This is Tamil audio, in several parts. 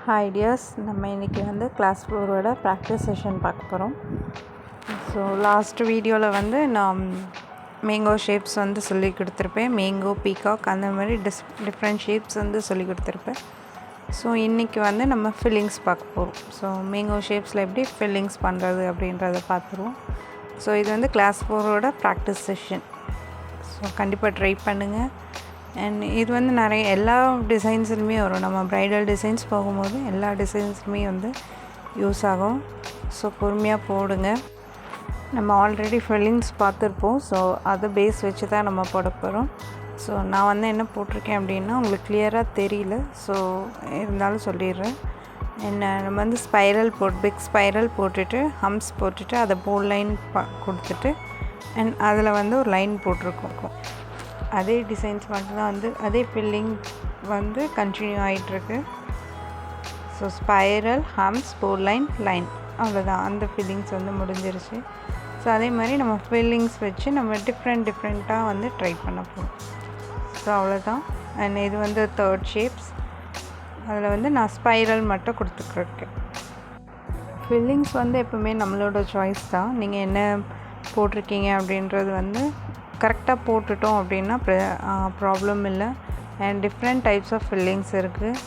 ஹாய் டியர்ஸ், நம்ம இன்றைக்கி கிளாஸ் 4ஓட ப்ராக்டிஸ் செஷன் பார்க்க போகிறோம். ஸோ லாஸ்ட் வீடியோவில் நான் மேங்கோ ஷேப்ஸ் சொல்லி கொடுத்துருப்பேன். மேங்கோ, பீகாக் அந்த மாதிரி டிஃப்ரெண்ட் ஷேப்ஸ் சொல்லி கொடுத்துருப்பேன். ஸோ இன்றைக்கி நம்ம ஃபில்லிங்ஸ் பார்க்க போகிறோம். ஸோ மேங்கோ ஷேப்ஸில் எப்படி ஃபில்லிங்ஸ் பண்ணுறது அப்படின்றத பார்த்துருவோம். ஸோ இது கிளாஸ் 4ஓட ப்ராக்டிஸ் செஷன். ஸோ கண்டிப்பாக ட்ரை பண்ணுங்கள். அண்ட் இது நிறைய எல்லா டிசைன்ஸுமே வரும். நம்ம ப்ரைடல் டிசைன்ஸ் போகும்போது எல்லா டிசைன்ஸுமே யூஸ் ஆகும். ஸோ பொறுமையாக போடுங்க. நம்ம ஆல்ரெடி ஃபில்லிங்ஸ் பார்த்துருப்போம். ஸோ அதை பேஸ் வச்சு தான் நம்ம போட போகிறோம். ஸோ நான் என்ன போட்டிருக்கேன் அப்படின்னா உங்களுக்கு கிளியராக தெரியல. ஸோ இருந்தாலும் சொல்லிடுறேன். நம்ம ஸ்பைரல் பிக் ஸ்பைரல் போட்டுட்டு ஹம்ஸ் போட்டுட்டு அதை போல் லைன் கொடுத்துட்டு அண்ட் அதில் ஒரு லைன் போட்டிருக்கோம். அதே டிசைன்ஸ் மட்டும்தான் அதே ஃபில்லிங் கண்டினியூ ஆகிட்டுருக்கு. ஸோ ஸ்பைரல், ஹம்ஸ், போல் லைன், லைன், அவ்வளோதான். அந்த ஃபில்லிங்ஸ் முடிஞ்சிருச்சு. ஸோ அதே மாதிரி நம்ம ஃபில்லிங்ஸ் வச்சு நம்ம டிஃப்ரெண்ட்டாக ட்ரை பண்ண போகிறோம். ஸோ அவ்வளோதான். அண்ட் இது தேர்ட் ஷேப்ஸ். அதில் நான் ஸ்பைரல் மட்டும் கொடுத்துட்ருக்கேன். ஃபில்லிங்ஸ் எப்போவுமே நம்மளோட சாய்ஸ் தான். நீங்கள் என்ன போட்டிருக்கீங்க அப்படின்றது கரெக்டாக போட்டுட்டோம் அப்படின்னா ப்ராப்ளம் இல்லை. And different types of fillings இருக்குது.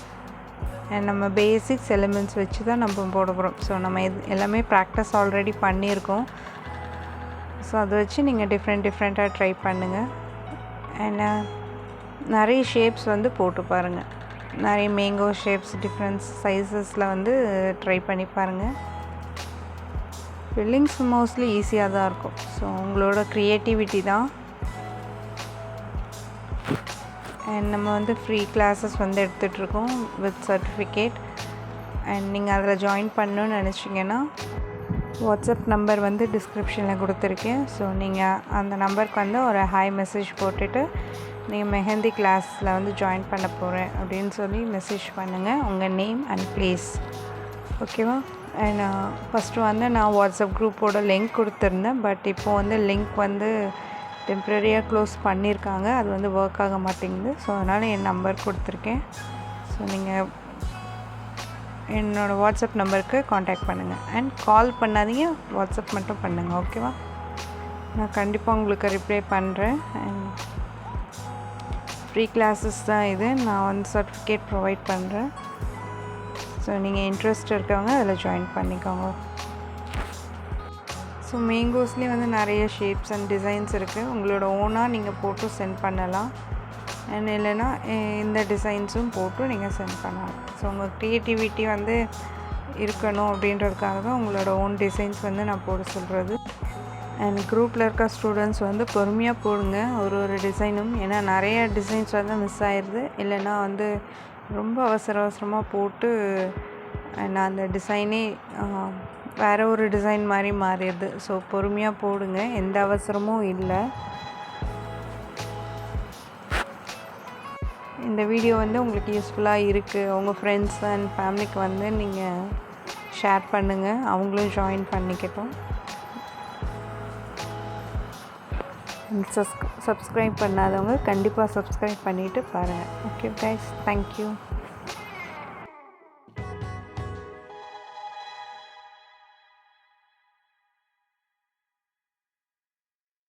அண்ட் நம்ம பேசிக்ஸ் எலிமெண்ட்ஸ் வச்சு தான் நம்ம போட போகிறோம். ஸோ நம்ம எல்லாமே ப்ராக்டிஸ் ஆல்ரெடி பண்ணியிருக்கோம். ஸோ அதை வச்சு நீங்கள் டிஃப்ரெண்ட்டாக ட்ரை பண்ணுங்கள். அண்ட் நிறைய ஷேப்ஸ் போட்டு பாருங்கள். நிறைய மேங்கோ ஷேப்ஸ் டிஃப்ரெண்ட் சைஸஸில் ட்ரை பண்ணி பாருங்கள். ஃபில்லிங்ஸ் மோஸ்ட்லி ஈஸியாக தான் இருக்கும். ஸோ உங்களோட க்ரியேட்டிவிட்டி தான். அண்ட் நம்ம ஃப்ரீ கிளாஸஸ் எடுத்துகிட்ருக்கோம் வித் சர்டிஃபிகேட். அண்ட் நீங்கள் அதில் ஜாயின் பண்ணணுன்னு நினச்சிங்கன்னா வாட்ஸ்அப் நம்பர் டிஸ்கிரிப்ஷனில் கொடுத்துருக்கேன். ஸோ நீங்கள் அந்த நம்பருக்கு ஒரு ஹாய் மெசேஜ் போட்டுட்டு நீங்கள் மெஹந்தி கிளாஸில் ஜாயின் பண்ண போகிறேன் அப்படின்னு சொல்லி மெசேஜ் பண்ணுங்கள். உங்கள் நேம் அண்ட் ப்ளேஸ். ஓகேவா? அண்ட் ஃபஸ்ட்டு நான் வாட்ஸ்அப் குரூப்போட லிங்க் கொடுத்துருந்தேன். பட் இப்போது லிங்க் டெம்ப்ரரியாக க்ளோஸ் பண்ணியிருக்காங்க. அது ஒர்க் ஆக மாட்டேங்குது. ஸோ அதனால் என் நம்பர் கொடுத்துருக்கேன். ஸோ நீங்கள் என்னோடய வாட்ஸ்அப் நம்பருக்கு காண்டாக்ட் பண்ணுங்கள். அண்ட் கால் பண்ணாதீங்க, வாட்ஸ்அப் மட்டும் பண்ணுங்கள். ஓகேவா? நான் கண்டிப்பாக உங்களுக்கு ரிப்ளை பண்ணுறேன். அண்ட் ஃப்ரீ கிளாஸஸ் தான் இது. நான் சர்டிஃபிகேட் ப்ரொவைட் பண்ணுறேன். ஸோ நீங்கள் இன்ட்ரெஸ்ட் இருக்கவங்க அதில் ஜாயின் பண்ணிக்கோங்க. ஸோ மேங்கோஸ்லேயே நிறைய ஷேப்ஸ் அண்ட் டிசைன்ஸ் இருக்குது. உங்களோட ஓனாக நீங்கள் போட்டு சென்ட் பண்ணலாம். அண்ட் இல்லைன்னா இந்த டிசைன்ஸும் போட்டு நீங்கள் சென்ட் பண்ணலாம். ஸோ உங்கள் க்ரியேட்டிவிட்டி இருக்கணும் அப்படின்றதுக்காக தான் உங்களோட ஓன் டிசைன்ஸ் நான் போட சொல்கிறது. அண்ட் குரூப்பில் இருக்க ஸ்டூடெண்ட்ஸ் பொறுமையாக போடுங்க ஒரு டிசைனும். ஏன்னா நிறைய டிசைன்ஸ் மிஸ் ஆயிடுது. இல்லைன்னா ரொம்ப அவசரமாக போட்டு நான் அந்த டிசைனே வேறு ஒரு டிசைன் மாதிரி மாறிடுது. ஸோ பொறுமையாக போடுங்க, எந்த அவசரமும் இல்லை. இந்த வீடியோ உங்களுக்கு யூஸ்ஃபுல்லாக இருக்குது. உங்கள் ஃப்ரெண்ட்ஸ் அண்ட் ஃபேமிலிக்கு நீங்கள் ஷேர் பண்ணுங்கள். அவங்களும் ஜாயின் பண்ணிக்கட்டும். சப்ஸ்கிரைப் பண்ணாதவங்க கண்டிப்பாக சப்ஸ்கிரைப் பண்ணிவிட்டு பாருங்கள். Okay guys, thank you.